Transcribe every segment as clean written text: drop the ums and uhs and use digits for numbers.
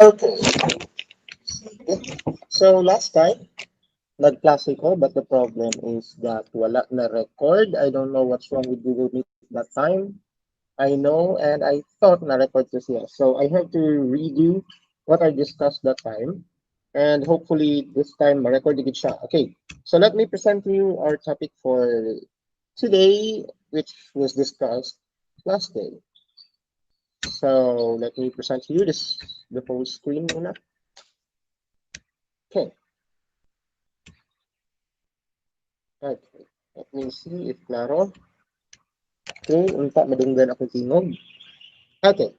Okay. So last time, nag-klase ko, but the problem is that wala na record. I don't know what's wrong with Google Meet that time. I know, and I thought na record ko siya. So I have to redo what I discussed that time. And hopefully this time ma-record din siya. Okay, so let me present to you our topic for today, which was discussed last day. So let me present to you this the full screen muna. Okay, okay. Let me see if klaro. Okay, unta madunggan ako tingog. Okay,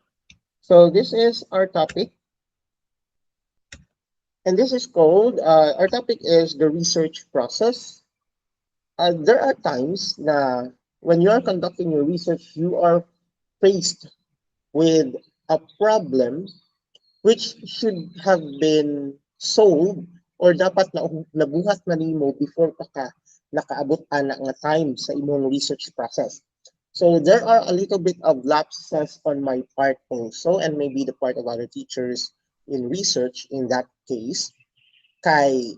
so this is our topic, and this is called, our topic is the research process. There are times na when you are conducting your research, you are faced with a problem which should have been solved or dapat na nabuhat na nimo before pa ka nakaabot ana nga time sa imong research process. So there are a little bit of lapses on my part also, and maybe the part of other teachers in research in that case. Kay,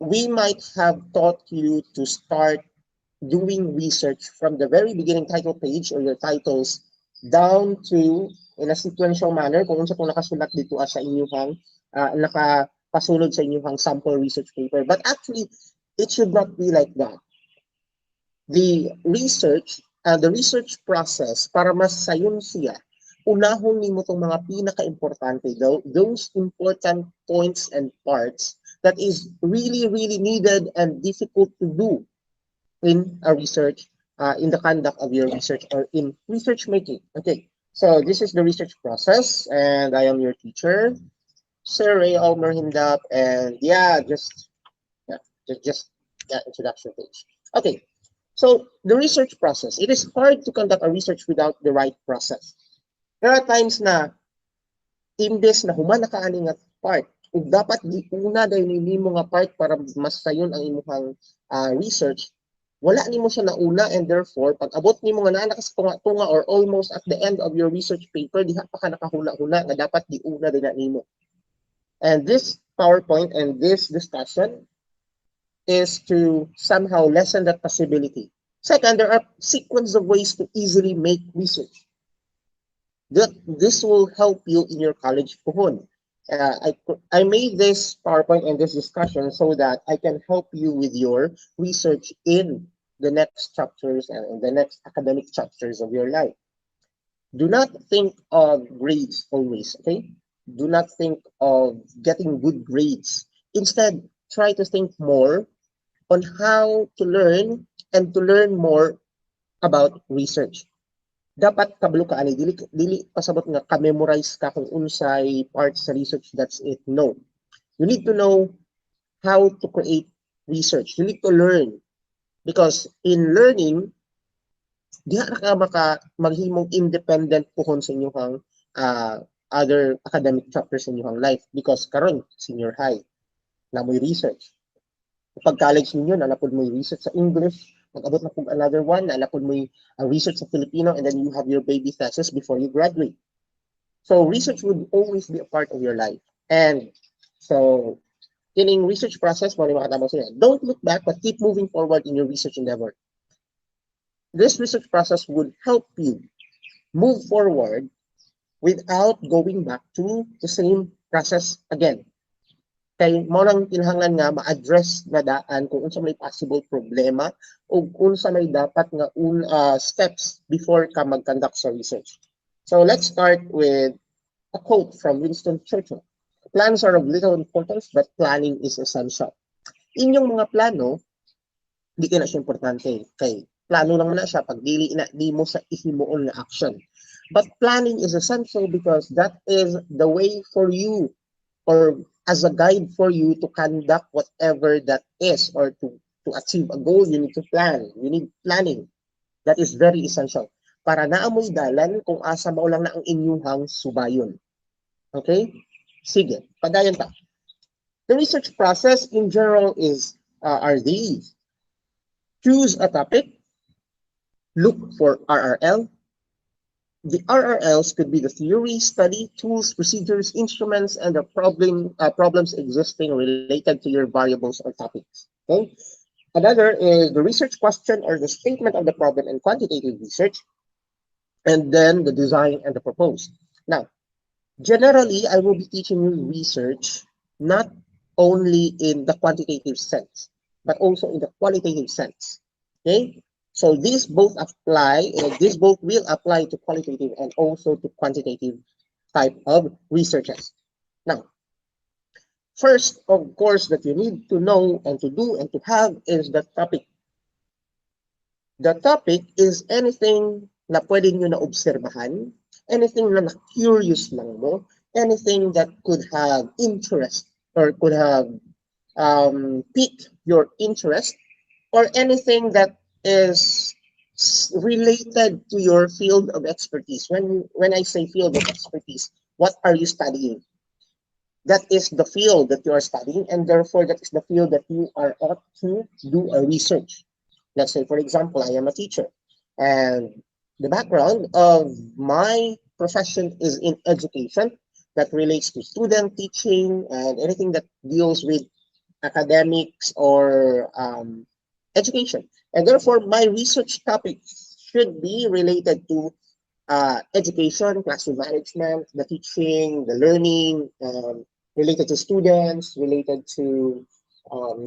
we might have taught you to start doing research from the very beginning title page or your titles down to in a sequential manner kung unsa kung nakasulat dito sa inyong nakapasulod sa inyong sample research paper. But actually, it should not be like that. The research process para mas sayon siya, unahon nimo tong mga pinaka-importante, those important points and parts that is really, really needed and difficult to do in a research, in the conduct of your research or in research making. Okay, so this is the research process, and I am your teacher, Sir Ray Almer Hindap, and yeah, just that introduction page. Okay, so the research process. It is hard to conduct a research without the right process. There are times na imbes na human ka ani nga part, ug dapat giuna dahil nimo nga part para mas sayon ang imong research, wala nimo siya nauna, and therefore pag abot nimo nga naa ka sa tunga or almost at the end of your research paper, diha pa ka nakahula-hula nga dapat giuna din na nimo. And this PowerPoint and this discussion is to somehow lessen that possibility. Second, there are sequence of ways to easily make research. This will help you in your college puhon. I made this PowerPoint and this discussion so that I can help you with your research in the next chapters and in the next academic chapters of your life. Do not think of grades always, okay? Do not think of getting good grades. Instead, try to think more on how to learn and to learn more about research. Dapat kabalo ka ani dili pasabot nga ka-memorize ka kung unsay part sa research, that's it. No. You need to know how to create research. You need to learn because in learning diha na ka maghimong independent pohon sa inyong other academic chapters sa inyong life, because karon senior high na mo'y research. Pag college ninyo, nalapod mo yung research sa English, mag-abot na po another one, nalapod mo yung research sa Filipino, and then you have your baby thesis before you graduate. So research would always be a part of your life. And so, in research process, don't look back, but keep moving forward in your research endeavor. This research process would help you move forward without going back to the same process again. Kay mo lang kinahanglan nga ma-address na daan kung unsa may possible problema o kung unsa may dapat nga steps before ka mag-conduct sa research. So let's start with a quote from Winston Churchill. Plans are of little importance, but planning is essential. Inyong mga plano, di kaya na siya importante. Kay plano lang na siya pag di mo sa ihimuon na action. But planning is essential because that is the way for you, or as a guide for you to conduct whatever that is, or to achieve a goal. You need to plan. You need planning. That is very essential. Para naamoy dalan kung asa mao lang na ang inyong subayon. Okay? Sige, padayon ta. The research process in general are these. Choose a topic, look for RRL, The RRLs could be the theory, study, tools, procedures, instruments, and the problems existing related to your variables or topics. Okay. Another is the research question or the statement of the problem and quantitative research, and then the design and the proposed. Now, generally, I will be teaching you research not only in the quantitative sense, but also in the qualitative sense. Okay? So these both apply, these both will apply to qualitative and also to quantitative type of researches. Now, first, of course, that you need to know and to do and to have is the topic. The topic is anything na pwede nyo na obserbahan, anything na curious lang mo, anything that could have interest or could have pique your interest, or anything that is related to your field of expertise. When I say field of expertise, what are you studying? That is the field that you are studying, and therefore that is the field that you are ought to do a research. Let's say, for example, I am a teacher, and the background of my profession is in education that relates to student teaching and anything that deals with academics or education. And therefore, my research topics should be related to education, classroom management, the teaching, the learning, related to students, related to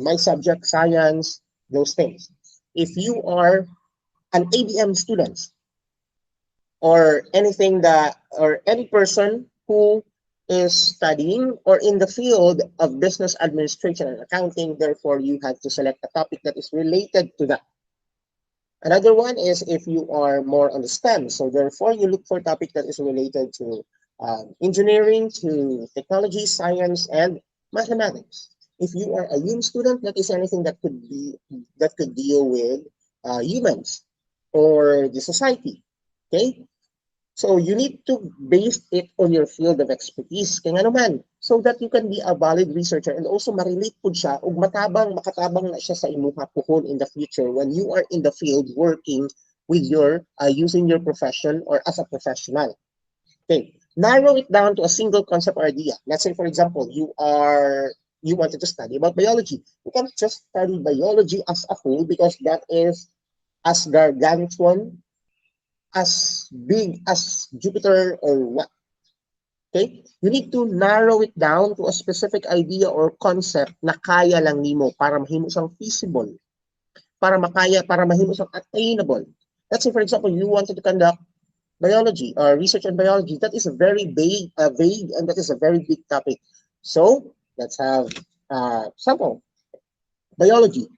my subject, science, those things. If you are an ABM student or anything that, or any person who is studying or in the field of business administration and accounting, therefore you have to select a topic that is related to that. Another one is if you are more on the STEM, so therefore you look for a topic that is related to engineering, to technology, science, and mathematics. If you are a UM student, that is anything that could deal with humans or the society. Okay, so you need to base it on your field of expertise. Kaya nga naman, so that you can be a valid researcher and also ma-relate po siya ug makatabang na siya sa imuha puhon in the future when you are in the field working with your, using your profession or as a professional. Okay, narrow it down to a single concept or idea. Let's say, for example, you wanted to study about biology. You can't just study biology as a whole because that is as gargantuan, as big as Jupiter or what. Okay? You need to narrow it down to a specific idea or concept na kaya lang nimo para mahimo siyang feasible, para mahimo siyang attainable. Let's say, for example, you wanted to conduct biology or research on biology. That is a very vague, and that is a very big topic. So let's have sample biology.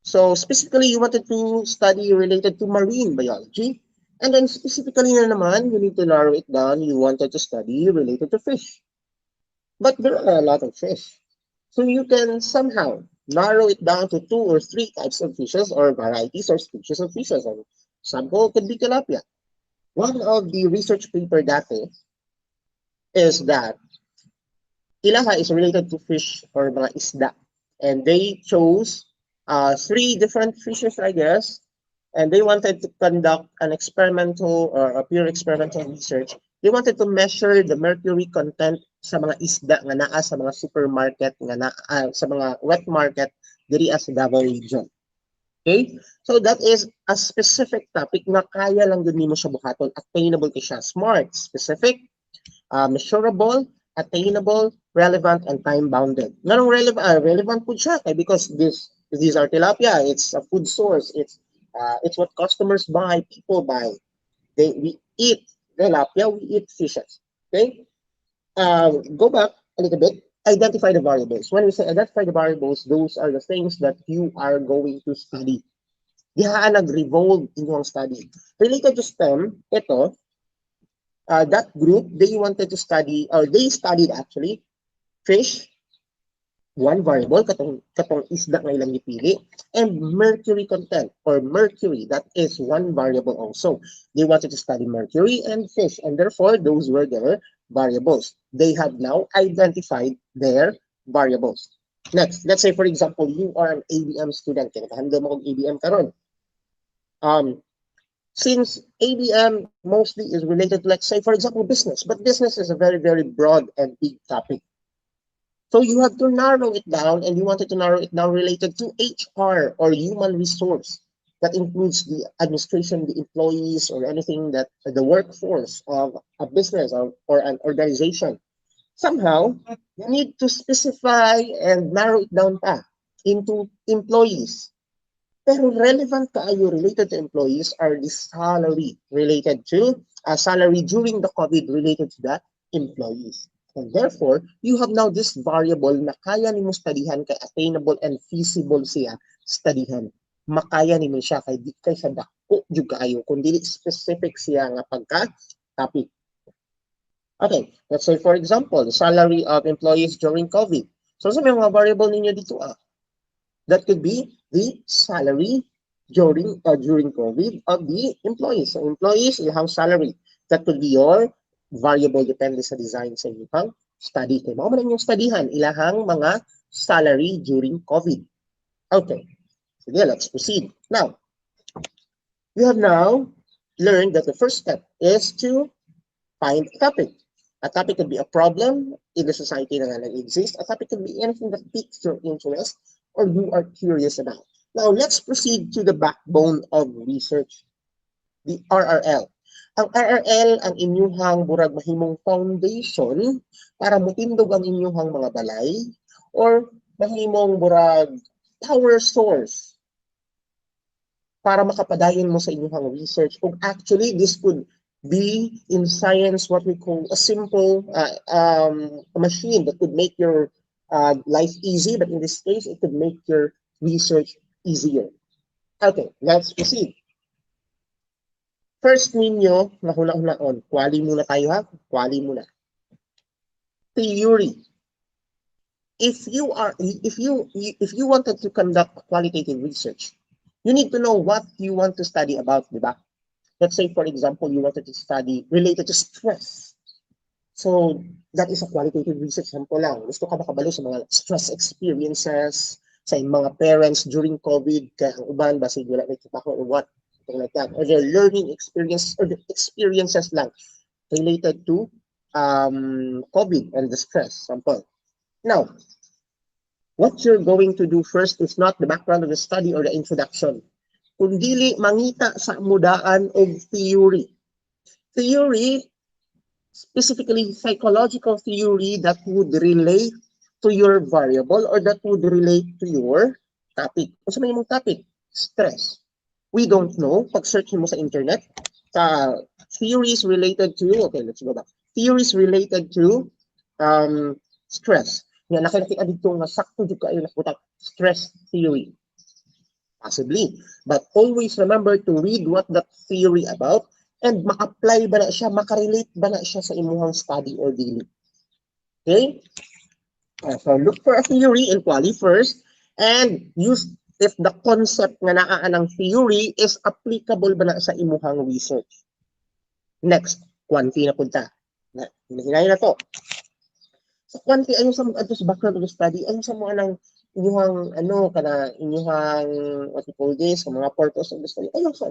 So specifically, you wanted to study related to marine biology. And then specifically na naman, you need to narrow it down. You wanted to study related to fish. But there are a lot of fish. So you can somehow narrow it down to 2 or 3 types of fishes or varieties or species of fishes. And sample could be tilapia. One of the research paper dati is that Ilaha is related to fish or mga isda. And they chose 3 different fishes, I guess, and they wanted to conduct an experimental or a pure experimental research. They wanted to measure the mercury content sa mga isda nga naa sa mga supermarket nga naa sa mga wet market diri sa Davao region. Okay? So that is a specific topic na kaya lang gud nimo siya buhaton, attainable kay siya, smart, specific, measurable, attainable, relevant, and time-bounded. Nganong relevant po siya kay because these are tilapia. It's a food source. It's what customers buy, people buy. We eat tilapia, we eat fishes. Okay? Go back a little bit. Identify the variables. When we say identify the variables, those are the things that you are going to study. Dihaan nag-revolve inyong study. Related to STEM, ito, that group, they wanted to study, or they studied actually, fish, one variable, katong isda nga ilang gipili, and mercury content, or mercury, that is one variable also. They wanted to study mercury and fish, and therefore, those were their variables. They have now identified their variables. Next, let's say, for example, you are an ABM student, kaya nakahandle mo kong ABM karon. Since ABM mostly is related to, let's say, for example, business, but business is a very, very broad and big topic. So you have to narrow it down, and you wanted to narrow it down related to HR or human resource. That includes the administration, the employees, or anything that the workforce of a business or an organization. Somehow, you need to specify and narrow it down pa into employees. Pero relevant tayo related to employees are the salary related to salary during the COVID related to the employees. And therefore, you have now this variable na kaya nimo studyhan kay attainable and feasible siya studyhan. Makaya nimo siya kay di kay sa dako jud kaayo kun dili specific siya nga pagka topic. Okay, let's say for example, the salary of employees during COVID. So sa mga variable ninyo dito that could be the salary during COVID of the employees. So employees, ilang salary. That could be your variable depende sa design sa inyong study. Kaya mo man yung studyhan, ilahang mga salary during COVID. Okay, so yeah, let's proceed. Now, we have now learned that the first step is to find a topic. A topic could be a problem in the society that exists. A topic could be anything that piques your interest or you are curious about. Now, let's proceed to the backbone of research, the RRL. Ang RRL ang inyuhang burag mahimong foundation para mutindog ang inyuhang mga balay or mahimong burag power source para makapadayon mo sa inyuhang research. Kung actually, this could be in science what we call a simple machine that could make your life easy, but in this case, it could make your research easier. Okay, let's proceed. First ninyo, na huna-hunaon, quali muna tayo ha, quali muna. Theory. If you wanted to conduct qualitative research, you need to know what you want to study about, di ba? Let's say, for example, you wanted to study related to stress. So, that is a qualitative research sample lang. Gusto ka makabalo sa mga stress experiences sa mga parents during COVID, kaya ang uban, basig wala may kita ko or what, something like that. Or their learning experience, or the experiences lang related to COVID and the stress sample. Now, what you're going to do first is not the background of the study or the introduction. Kung dili mangita sa mudaan of theory. Theory, specifically psychological theory that would relate to your variable or that would relate to your topic. Kung sa may mong topic, stress. We don't know. Pag-search mo sa internet, theories related to, okay, let's go back. Theories related to stress. Nga nakilaki dito nga sakto dito kayo nakutang stress theory. Possibly. But always remember to read what that theory about and ma-apply ba na siya, makarelate ba na siya sa imuhang study or daily. Okay? So look for a theory in quali first and use if the concept nga naa ng theory is applicable ba na sa imuhang research. Next, quanti na punta. Hinahin na to. Sa quanti, ayun sa background of the study, ayun sa mga ng inyuhang inyuhang what you call this, mga purpose of the study. Ayun sa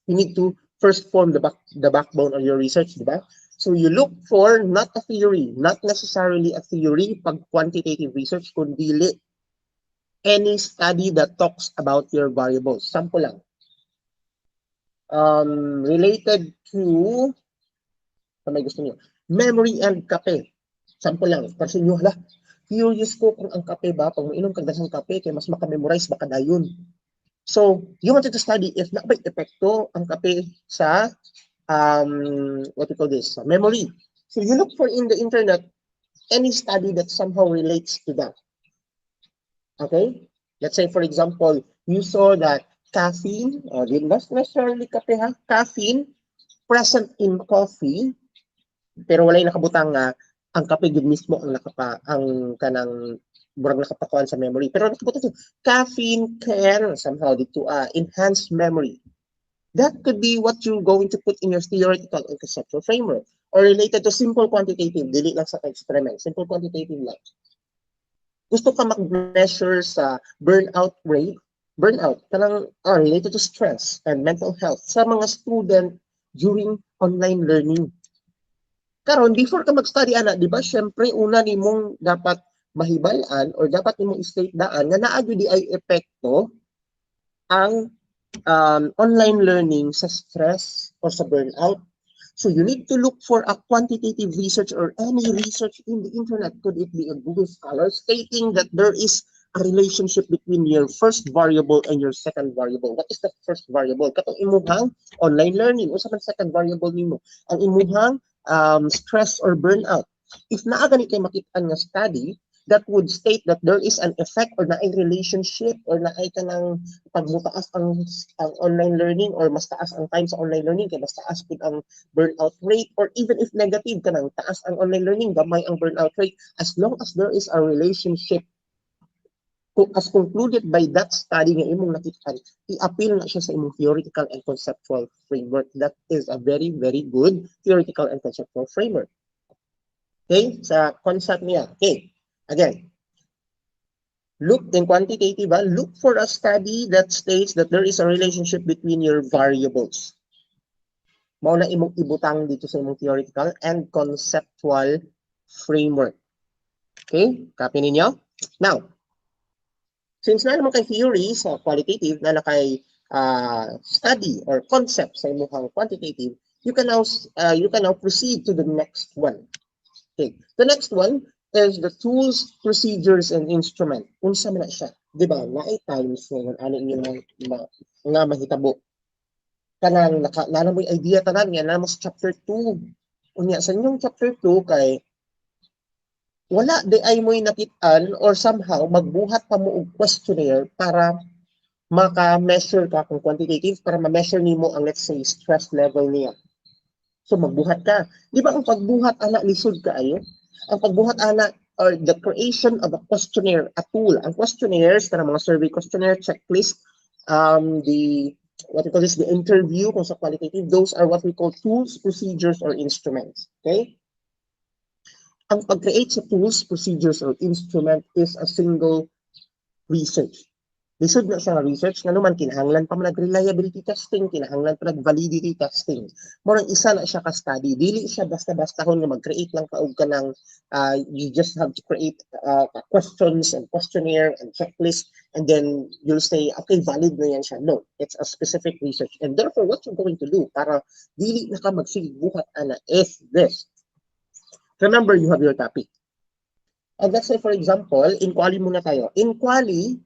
you need to first form the backbone of your research, di ba? So you look for not a theory, not necessarily a theory pag quantitative research, kundi any study that talks about your variables. Sample lang. Related to may gusto niyo, memory and kape. Sample lang. Kasi nyo, curious ko kung ang kape ba, pag mainom kang dasang kape, kaya mas makamemorize baka dayon. So, you wanted to study if na ba'y epekto ang kape sa, what we call this, memory. So, you look for in the internet any study that somehow relates to that. Okay? Let's say, for example, you saw that caffeine, or not necessarily kape ha, caffeine present in coffee, pero wala yung nakabutang ang kape yun mismo ang kanang murag nakapakuan sa memory. Pero nakabutang caffeine can somehow dito enhance memory. That could be what you're going to put in your theoretical and conceptual framework or related to simple quantitative, dili lang sa experiment, simple quantitative lang. Gusto ka mag-measure sa burnout rate burnout kanang related to stress and mental health sa mga student during online learning. Karon before ka mag-study ana, di ba? Syempre una nimong dapat mahibalan or dapat nimong state daan nga naa gyud ay epekto ang online learning sa stress or sa burnout. So you need to look for a quantitative research or any research in the internet, could it be a Google Scholar, stating that there is a relationship between your first variable and your second variable. What is the first variable? Katong imuhang online learning. Unsa man second variable nimo? Ang imuhang stress or burnout. If naa gani kay makit-an nga study that would state that there is an effect or na relationship or na ay kanang pag mutaas ang online learning or mas taas ang time sa online learning kay mas taas pud ang burnout rate, or even if negative kanang taas ang online learning gamay ang burnout rate, as long as there is a relationship as concluded by that study nga imong nakita, i-appeal na siya sa imong theoretical and conceptual framework. That is a very very good theoretical and conceptual framework. Okay, sa concept niya. Okay, again, look in quantitative, look for a study that states that there is a relationship between your variables. Mao na imong ibutang dito sa imong theoretical and conceptual framework. Okay, copy ninyo? Now, since na naman kay theory sa qualitative, na kay study or concept sa imong quantitative, you can now proceed to the next one. Okay, the next one is the tools, procedures, and instrument. Unsa man na siya, di ba? Naay times nga ano inyo nga mahitabo. Kanang nana mo idea tanan nga nana mo sa chapter 2. Unya sa inyong chapter 2 kay wala di ay mo'y nakit-an or somehow magbuhat pa mo og questionnaire para maka-measure ka kung quantitative, para ma-measure nimo ang let's say stress level niya. So magbuhat ka. Di ba ang pagbuhat ana lisod kaayo? Ang pagbuhat ana or the creation of a questionnaire, a tool. Ang questionnaires, kanang mga survey questionnaire, checklist, the what we call this, the interview kung sa qualitative, those are what we call tools, procedures, or instruments. Okay? Ang pag-create sa tools, procedures, or instrument is a single research. Lisod na siya research nga naman kinahanglan pa man reliability testing, kinahanglan pa validity testing. Mo isa na siya ka study, dili siya basta-basta kun nga mag-create lang ka og kanang you just have to create questions and questionnaire and checklist and then you'll say okay valid na yan siya. No, it's a specific research, and therefore what you're going to do para dili na ka magsige buhat ana is this. Remember, you have your topic. And let's say for example, in quali muna tayo. In quali,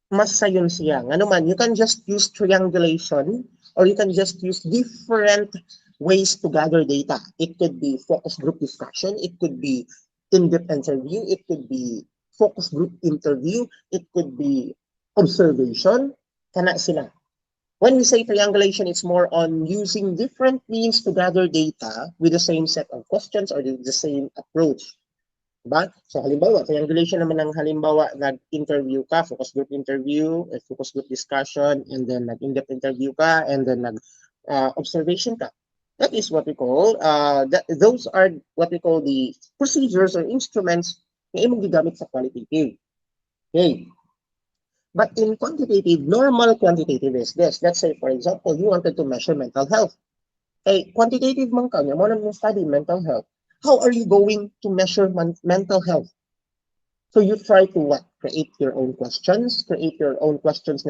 mas sayon siya. Ano man, you can just use triangulation or you can just use different ways to gather data. It could be focus group discussion, it could be in-depth interview, it could be focus group interview, it could be observation, kana sila. When we say triangulation, it's more on using different means to gather data with the same set of questions or the same approach. Diba? So halimbawa, triangulation naman ng halimbawa, nag-interview ka, focus group interview, focus group discussion, and then nag-in-depth interview ka, and then nag-observation ka. That is what we call, those are what we call the procedures or instruments na imong gigamit sa qualitative. Okay. But in quantitative, normal quantitative is this. Let's say, for example, you wanted to measure mental health. Okay, quantitative man ka, mo nang study mental health. How are you going to measure mental health? So you try to what? Create your own questions, na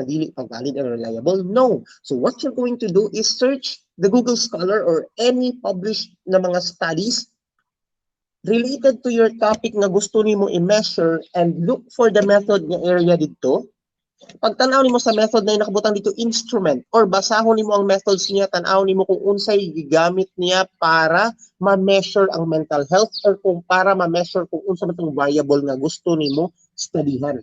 dili pa valid and reliable? No. So what you're going to do is search the Google Scholar or any published na mga studies related to your topic na gusto nimo i-measure and look for the method nga area dito. Pagtanaw nimo sa method na nakabutang dito instrument or basahon nimo ang methods niya, tan-aw nimo kung unsay gigamit niya para ma-measure ang mental health or kung para ma-measure kung unsa man tong variable nga gusto nimo studyhan.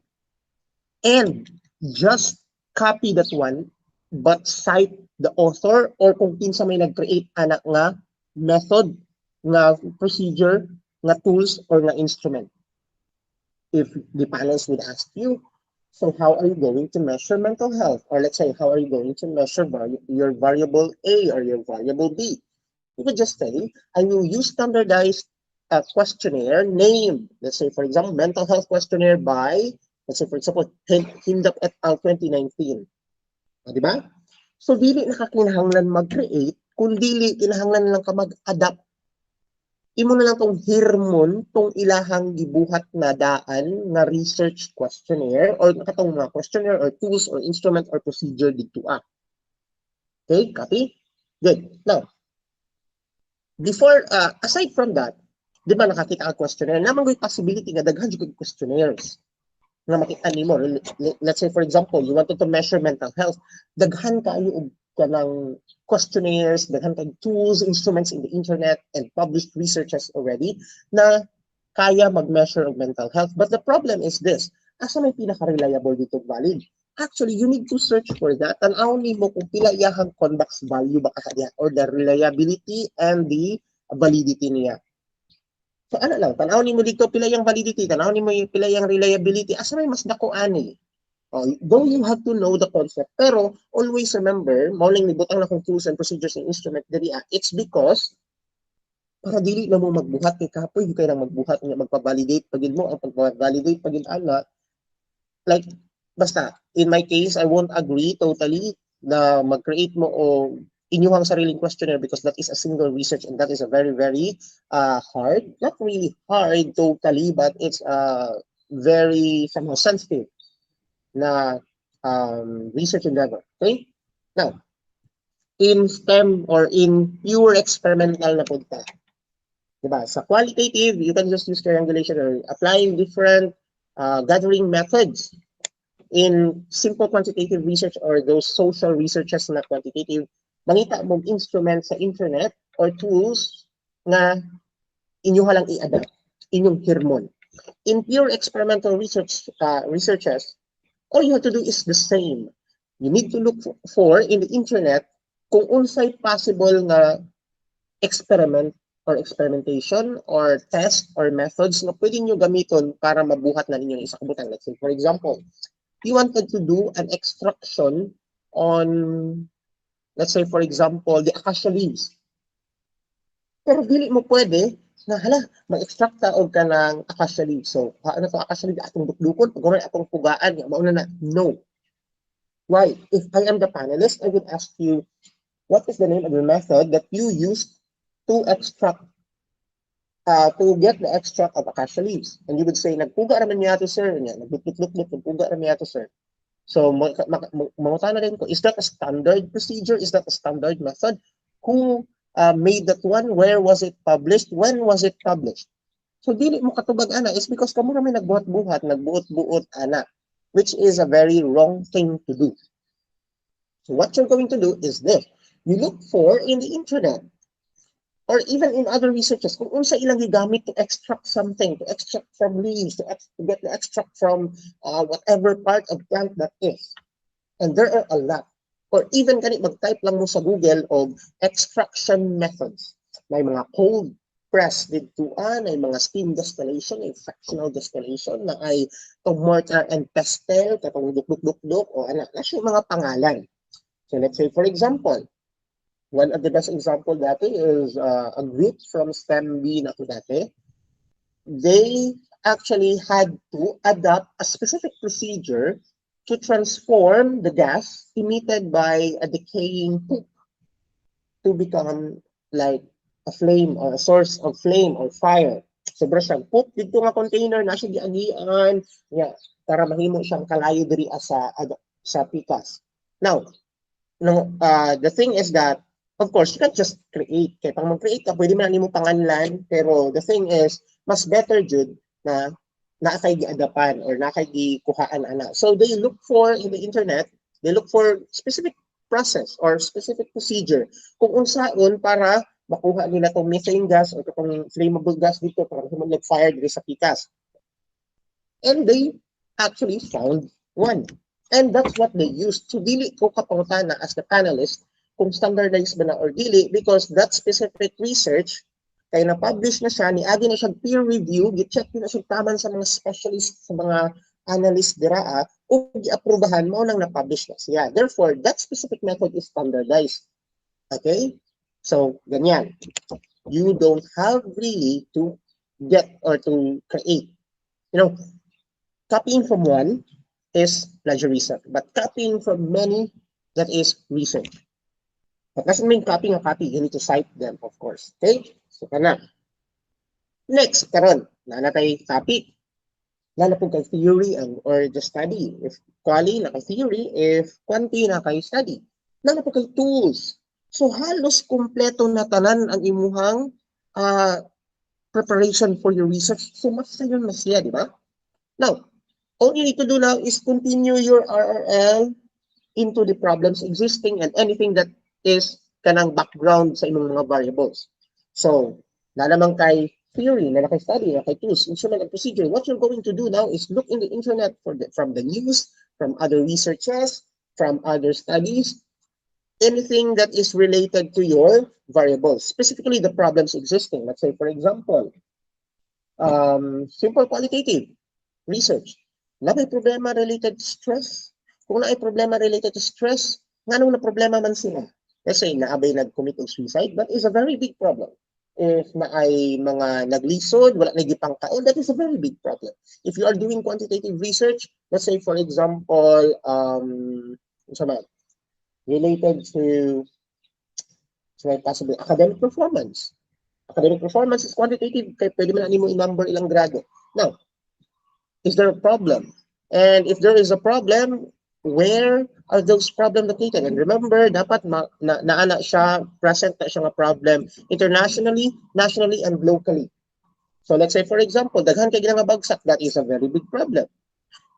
And just copy that one but cite the author or kung kinsa may nag-create anak nga method, nga procedure, nga tools or nga instrument. If the panelists would ask you, so how are you going to measure mental health? Or let's say, how are you going to measure your variable A or your variable B? You could just say, I will use standardized questionnaire named, let's say, for example, mental health questionnaire by Let's say for example, Hindap et al. 2019. Di ba? So dili nakakinahanglan mag-create, kung dili kinahanglan lang ka mag-adapt. Imo na lang tong hirmon tong ilahang gibuhat na daan na research questionnaire or katong mga questionnaire or tools or instrument or procedure dito. Okay, copy? Good. Now, before, aside from that, di ba nakakita ang questionnaire, naman may possibility nga daghan jud questionnaires na makita nimo. Let's say for example, you wanted to measure mental health, daghan kaayo og kanang questionnaires, daghan kay tools, instruments in the internet and published researches already na kaya mag-measure of mental health. But the problem is this, asa may pinaka-reliable dito valid? Actually, you need to search for that. Tanaw nimo kung pila iyahang convex value ba kaya or the reliability and the validity niya. So ano lang, tanaw nimo dito pila yung validity, tanaw nimo pila yung reliability, asa may mas dako ani. Though you have to know the concept, pero always remember, mauling nibutang na kung tools and procedures and instrument diri, it's because para dili na mo magbuhat kay kapoy kay na magbuhat nga magpa-validate pagid mo ang pag-validate pagid ana. Like basta in my case I won't agree totally na mag-create mo o inyuhang sariling questionnaire because that is a single research and that is a very hard, not really hard totally, but it's very somehow sensitive na research endeavor. Okay? Now, in STEM or in pure experimental na punta, diba? Sa qualitative, you can just use triangulation or applying different gathering methods. In simple quantitative research or those social researches na quantitative, mangita mong instruments sa internet or tools na inyo lang i-adapt, inyong hirmon. In pure experimental researches, all you have to do is the same. You need to look for in the internet kung unsay possible nga experiment or experimentation or test or methods na pwede nyo gamiton para mabuhat na ninyo isa kabutang. Let's say, for example, you wanted to do an extraction on, let's say, for example, the acacia leaves. Pero dili mo pwede na hala, mag-extract ta og kanang acacia leaves. So, ano to acacia leaves atong duklukon, pag atong pugaan, mauna na. No. Why? If I am the panelist, I would ask you, what is the name of the method that you used to extract, to get the extract of acacia leaves? And you would say, nagpuga raman niya to, sir. Naglukluk-lukluk, nagpuga raman niya to, sir. So, mangutana rin ko, is that a standard procedure? Is that a standard method? Who made that one? Where was it published? When was it published? So, dili mo katubag, ana, is because kamo namin nagbuhat-buhat, nagbuot-buot, ana, which is a very wrong thing to do. So, what you're going to do is this. You look for in the internet or even in other researches, kung unsa ilang gigamit to extract something, to extract from leaves, to get the extract from whatever part of plant that is. And there are a lot. Or even kanit mag-type lang mo sa Google of extraction methods. May mga cold press dito, may mga steam distillation, may fractional distillation, na ay itong mortar and pestle, katong duk-duk-duk-duk, o ano, kasi mga pangalan. So let's say, for example, one of the best example dati is a group from STEM-B na to dati. They actually had to adopt a specific procedure to transform the gas emitted by a decaying poop to become like a flame or a source of flame or fire. Sobra siyang poop dito nga container na siya giagian, para mahimo siyang kalayo diri sa pikas. Now, the thing is that of course, you can't just create. Kaya pang mag-create ka, pwede man mo panganlan, pero the thing is, mas better jud na nakay giadapan or nakay gikuhaan ana. So they look for in the internet, they look for specific process or specific procedure kung unsaon para makuha nila tong methane gas or tong flammable gas dito para humulog fire diri sa pikas. And they actually found one. And that's what they used. So dili ko kapangutana as the panelist kung standardized ba na or dili because that specific research kay na-publish na siya, niagi na siya peer review, gi-check na siya taman sa mga specialist, sa mga analyst dira, o gi-aprobahan mo nang na-publish na siya. Therefore, that specific method is standardized. Okay? So, ganyan. You don't have really to get or to create. You know, copying from one is plagiarism, but copying from many, that is research. That doesn't mean copying a copy. You need to cite them, of course. Okay? So, kana. Next, karon, nanatay topic. Lalo po kay theory and or the study. If quali na kay theory, if quanti na kay study. Lalo po kay tools. So halos kumpleto na tanan ang imuhang preparation for your research. So mas sayon na siya, di ba? Now, all you need to do now is continue your RRL into the problems existing and anything that is kanang background sa imong mga variables. So, lalamang kay theory, na kay study, na kay tools, instrument and procedure, what you're going to do now is look in the internet from the news, from other researches, from other studies, anything that is related to your variables, specifically the problems existing. Let's say, for example, simple qualitative research. Na may problema related to stress? Kung na ay problema related to stress, nganong na problema man sila? Let's say, naabay nag-commit of suicide, that is a very big problem. If na ay mga naglisod, wala nagipang taon, that is a very big problem. If you are doing quantitative research, let's say, for example, related to possible academic performance. Academic performance is quantitative, kaya pwede man mo i-number ilang grado. Now, is there a problem? And if there is a problem, where are those problems located? And remember, dapat naana siya, present na siya nga problem internationally, nationally, and locally. So let's say, for example, daghan kay nga bagsak, that is a very big problem.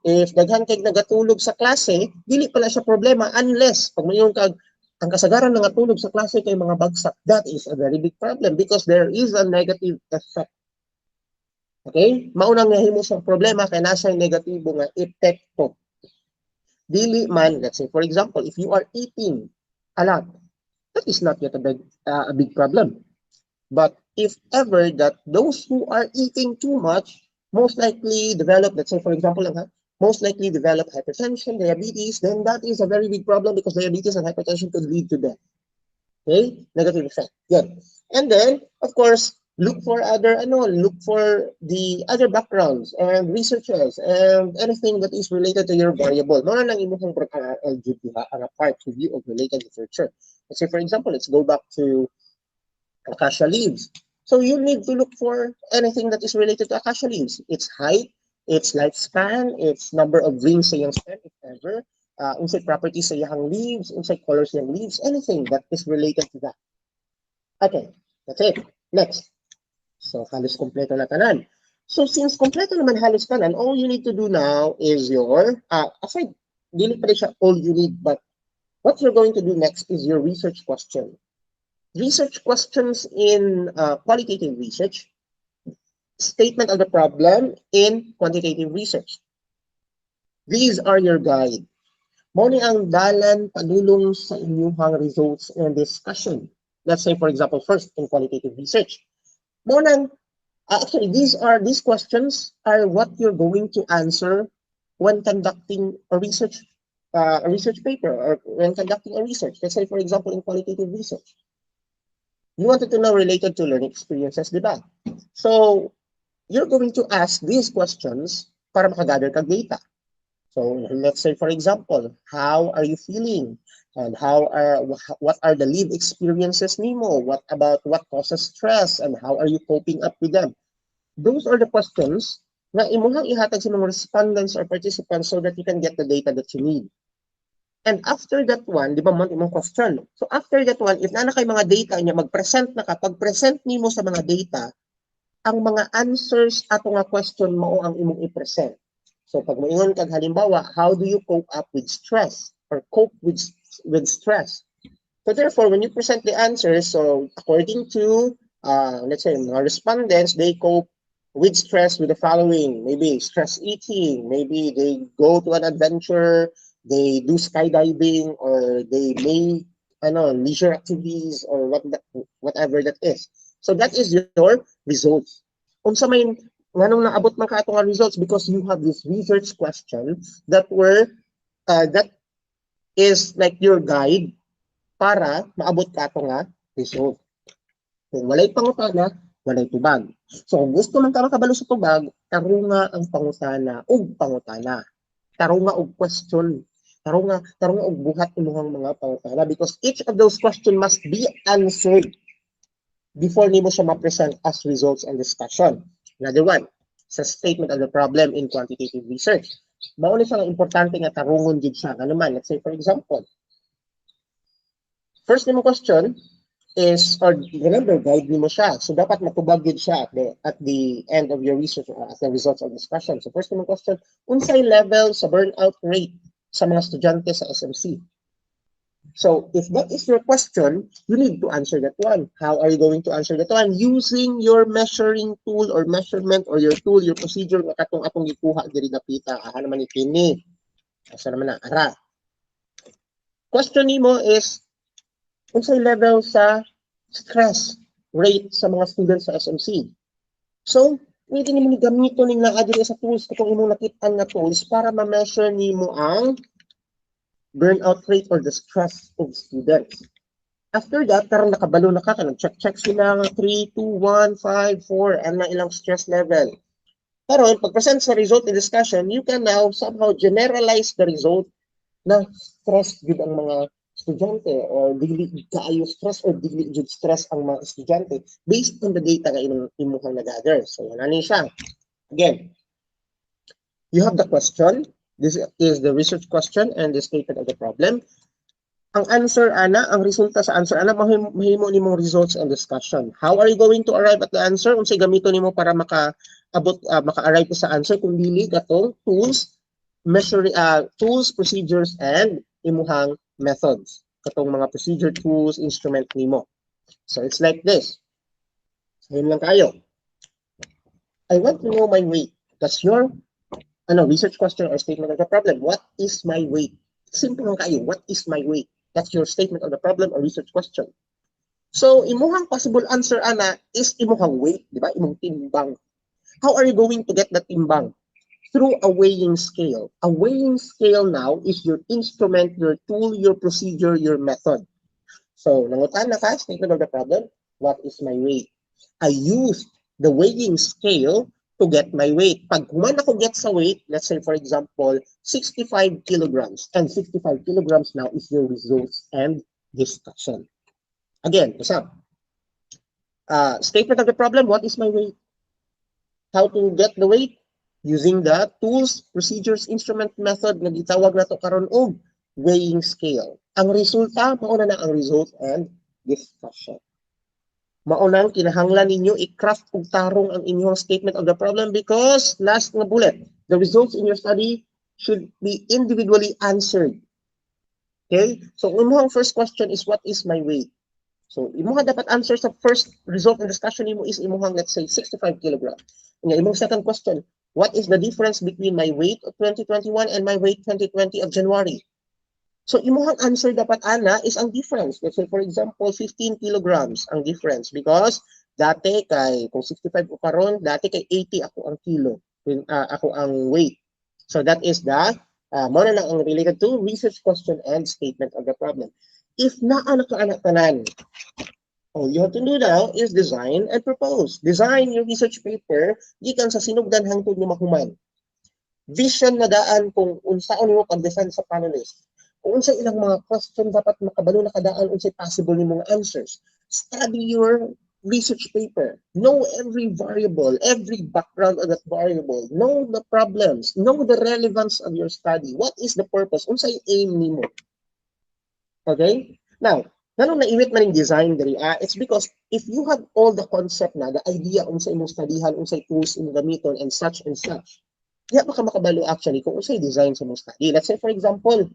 If daghan kay nagatulog sa klase, dili pala siya problema unless, pag mayroon kag ang kasagaran nga tulog sa klase kay mga bagsak, that is a very big problem because there is a negative effect. Okay? Maunang nahimo sa problema kay nasa negatibo nga epekto. Dili man, let's say, for example, if you are eating a lot, that is not yet a big problem. But if ever that those who are eating too much most likely develop, let's say, for example, most likely develop hypertension, diabetes, then that is a very big problem because diabetes and hypertension could lead to death. Okay? Negative effect. Good. And then, of course, look for the other backgrounds and researchers and anything that is related to your variable. Mara nang imong LGP ang part review of related literature. Let's say, for example, let's go back to acacia leaves. So you need to look for anything that is related to acacia leaves. Its height, its lifespan, its number of rings sa iyang stem, if ever, inside properties sa iyang leaves, inside colors sa iyang leaves, anything that is related to that. Okay, that's it. Next. So, halos kompleto na tanan. So, since kompleto naman halos tanan, all you need to do now is your, aside, dili pa rin siya all you need, but what you're going to do next is your research question. Research questions in qualitative research, statement of the problem in quantitative research. These are your guide. Mao ang dalan panulong sa inyong results and discussion. Let's say, for example, first in qualitative research. Actually, these questions are what you're going to answer when conducting a research paper or when conducting a research. Let's say, for example, in qualitative research. You wanted to know related to learning experiences, di ba? So, you're going to ask these questions para makagather kag data. So, let's say, for example, how are you feeling? And what are the lived experiences nimo? What causes stress? And how are you coping up with them? Those are the questions na imuhang ihatag sa mga respondents or participants so that you can get the data that you need. And after that one, di ba mo imong question? So after that one, if na kay mga data niya, mag-present na ka, pag-present nimo sa mga data, ang mga answers ato nga question mo ang imong i-present. So pag moingon kag halimbawa, how do you cope up with stress or cope with stress? So therefore, when you present the answers, so according to, let's say, mga respondents, they cope with stress with the following. Maybe stress eating, maybe they go to an adventure, they do skydiving, or they may, leisure activities, or whatever that is. So that is your results. Unsa may nganong naabot man ka atong results because you have this research question that is like your guide para maabot ka atong result. Kung walay pangutana, walay tubag. So kung gusto man ka makabalo sa tubag, tarunga ang pangutana ug pangutana. Tarunga og question. Tarunga og buhat imong mga pangutana because each of those questions must be answered before nimo siya ma-present as results and discussion. Another one, sa statement of the problem in quantitative research. Mao ni siya nga importante nga tarungon gid siya. Ano man, let's say for example, first nimo question is, or remember, guide nimo siya. So dapat matubag gid siya at the end of your research or as the results of discussion. So first nimo question, unsay level sa burnout rate sa mga estudyante sa SMC? So if that is your question, you need to answer that one. How are you going to answer that one? Using your measuring tool or measurement or your tool, your procedure nga katong atong gikuha diri dapita. Aha naman ni kini. Asa naman na ara. Question nimo is unsay level sa stress rate sa mga students sa SMC. So, pwede nimo gamiton ning naa diri sa tools katong imong nakit-an nga tools para ma-measure nimo ang burnout rate or the stress of students. After that, karon nakabalo na ka, check sila nga 3, 2, 1, 5, 4, ang na ilang stress level. Karon pag-present sa result in discussion, you can now somehow generalize the result na stress gid ang mga estudyante or dili kaayo stress or dili jud stress ang mga estudyante based on the data nga imuhang nag-gather. So, yan ani siya. Again, you have the question. This is the research question and the statement of the problem. Ang answer ana, ang resulta sa answer ana mahimo nimong results and discussion. How are you going to arrive at the answer? Unsay gamiton nimo para maka-arrive sa answer kung dili katong tools, tools, procedures and imuhang methods. Katong mga procedure, tools, instrument nimo. So it's like this. Sahin lang kayo. I want to know my weight. That's your research question or statement of the problem. What is my weight? Simple lang kayo. What is my weight? That's your statement of the problem or research question. So, imuhang possible answer ana is imuhang weight, di ba? Imong timbang. How are you going to get that timbang? Through a weighing scale. A weighing scale now is your instrument, your tool, your procedure, your method. So, nangutan na ka, statement of the problem, what is my weight? I used the weighing scale to get my weight. Pag kuman ako get sa weight, let's say for example, 65 kilograms. And 65 kilograms now is your results and discussion. Again, what's up? Statement of the problem, what is my weight? How to get the weight? Using the tools, procedures, instrument, method na gitawag nato karon og weighing scale. Ang resulta, mauna na ang result and discussion. Maunang kinahanglan ninyo i-craft og tarong ang inyong statement of the problem because last nga bullet, the results in your study should be individually answered. Okay? So, imong first question is what is my weight? So, imong dapat answer sa first result in discussion nimo is imong let's say 65 kilograms. Nga imong second question, what is the difference between my weight of 2021 and my weight 2020 of January? So, imuhang answer dapat ana is ang difference. Let's say, for example, 15 kilograms ang difference because dati kay, kung 65 ko karon, dati kay 80 ako ang kilo, ako ang weight. So, that is the, muna lang ang related to research question and statement of the problem. If naa ka anak tanan, all you have to do now is design and propose. Design your research paper, gikan sa sinugdan hangtod ni mahuman. Vision na daan kung unsaon mo pag-design sa panelist. Kung unsay ilang mga question dapat makabalo na kadaan unsay possible ni mga answers. Study your research paper. Know every variable, every background of that variable. Know the problems. Know the relevance of your study. What is the purpose? Unsay aim nimo? Okay? Now, nanong naiwit man yung design diri, it's because if you have all the concept na, the idea unsay imong studyhan, unsay tools imong gamiton, and such, diya pa ka makabalo actually kung unsay design sa imong study. Let's say for example,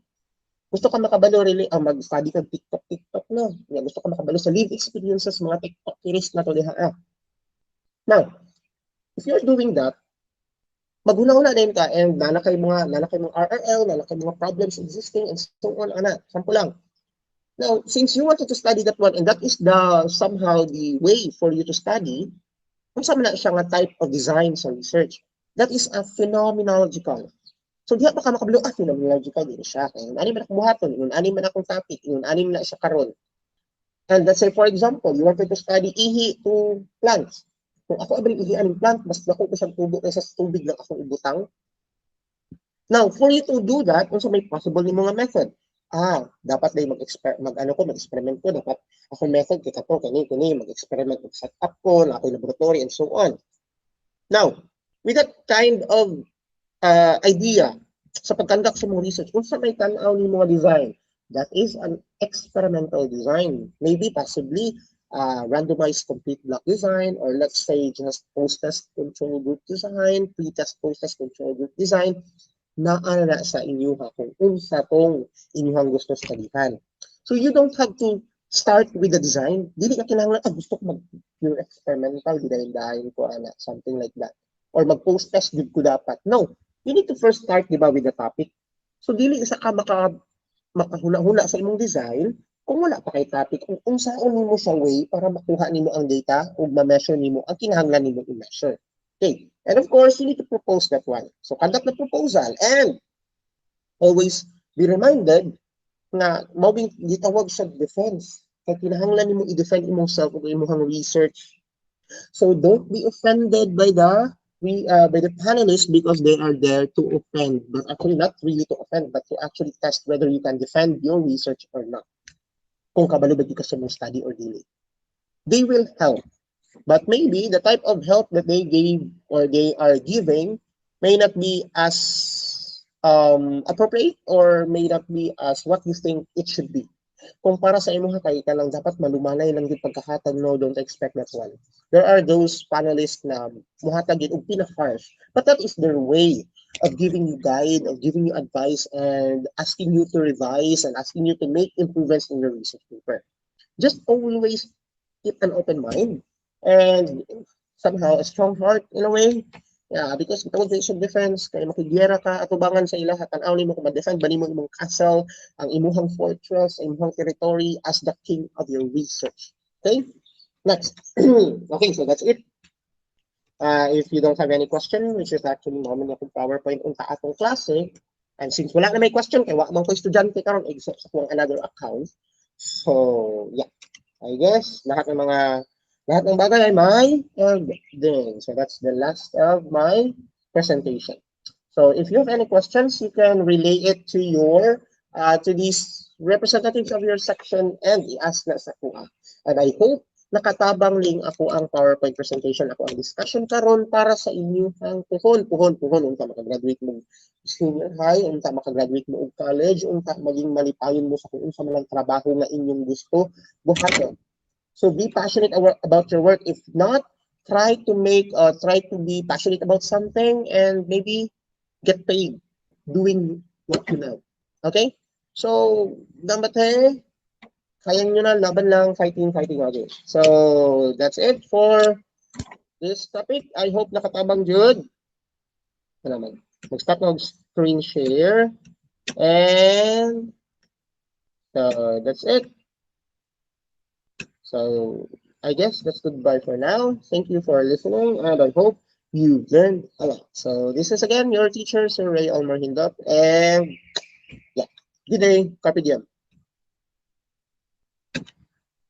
gusto ka makabalo really mag-study kag TikTok no. Gusto ka makabalo sa live experiences mga TikTok series na to diha. Now, if you're doing that, maghuna-huna din ka and nana kay mga RRL, nana kay mga problems existing and so on ana. Sample lang. Now, since you wanted to study that one and that is the somehow the way for you to study, unsa man na siya nga type of design sa research. That is a phenomenological. So diha pa ka makabalo phenomenological din siya. Kaya ani man akong buhaton, ani man akong topic, ani man na siya karon. And let's say for example, you wanted to study ihi to plants. Kung ako abring ihian ng plant, mas dako ko siyang tubo kaysa sa tubig lang akong ibutang. Now, for you to do that, kung may possible ni mga method, dapat day mag-experiment ko, dapat ako method, kita to, kani, mag-experiment, mag-set up ko, na ako laboratory, and so on. Now, with that kind of idea, sa pag-conduct sa mga research, kung sa may tanaw ni mga design, that is an experimental design. Maybe, possibly, randomized complete block design, or let's say just post-test control group design, pre-test post-test control group design, na sa inyo kung unsa tong inyong gusto studyhan. So you don't have to start with the design. Dili ka kinahanglan gusto ko mag-pure experimental design ko something like that. Or mag-post test gud ko dapat. No, you need to first start diba with the topic. So dili isa ka makahuna-huna sa imong design kung wala pa kay topic, kung unsaon nimo sa way para makuha nimo ang data o ma-measure nimo ang kinahanglan nimo i-measure. Okay. And of course, you need to propose that one. So conduct the proposal and always be reminded na mawing gitawag sa defense. Kaya kinahanglan nimo i-defend imong self o imong research. So don't be offended by the panelists because they are there to offend, but actually not really to offend, but to actually test whether you can defend your research or not. Kung kabalo ba ka sa mong study or dili. They will help. But maybe the type of help that they gave or they are giving may not be as appropriate or may not be as what you think it should be. Kung para sa imo kay ka lang dapat malumanay lang yung pagkahatag, no, don't expect that one. There are those panelists na muhatag yun og pinaka-harsh, but that is their way of giving you guide, of giving you advice and asking you to revise and asking you to make improvements in your research paper. Just always keep an open mind and somehow a strong heart in a way. Yeah, because tawag sa defense, kaya makigyera ka, atubangan sa ila, tanaw mo kung ma-defend ba nimo imong castle, ang imuhang fortress, imong territory as the king of your research. Okay? Next. Okay, so that's it. If you don't have any question, which is actually naman akong PowerPoint unta atong klase, and since wala na may question, kaya wala man ko estudyante karon except sa kung another account. So, yeah. I guess lahat ng bagay ay may ending. So that's the last of my presentation. So if you have any questions, you can relay it to your to these representatives of your section and i-ask na sa kuha. And I hope nakatabang ling ako ang PowerPoint presentation, ako ang discussion karon para sa inyo ang puhon unta makagraduate mo senior high, unta makagraduate mo og college, unta maging malipayon mo sa kung unsa man ang trabaho nga inyong gusto buhaton. So be passionate about your work. If not, try to be passionate about something and maybe get paid doing what you love. Okay? So, damate, kayang nyo na, laban lang, fighting, okay. So, that's it for this topic. I hope nakatabang jud. Mag-stop ng screen share. And so, that's it. So, I guess that's goodbye for now. Thank you for listening, and I hope you learned a lot. So, this is again your teacher, Sir Ray Almar Hindop, and yeah, good day, carpe diem.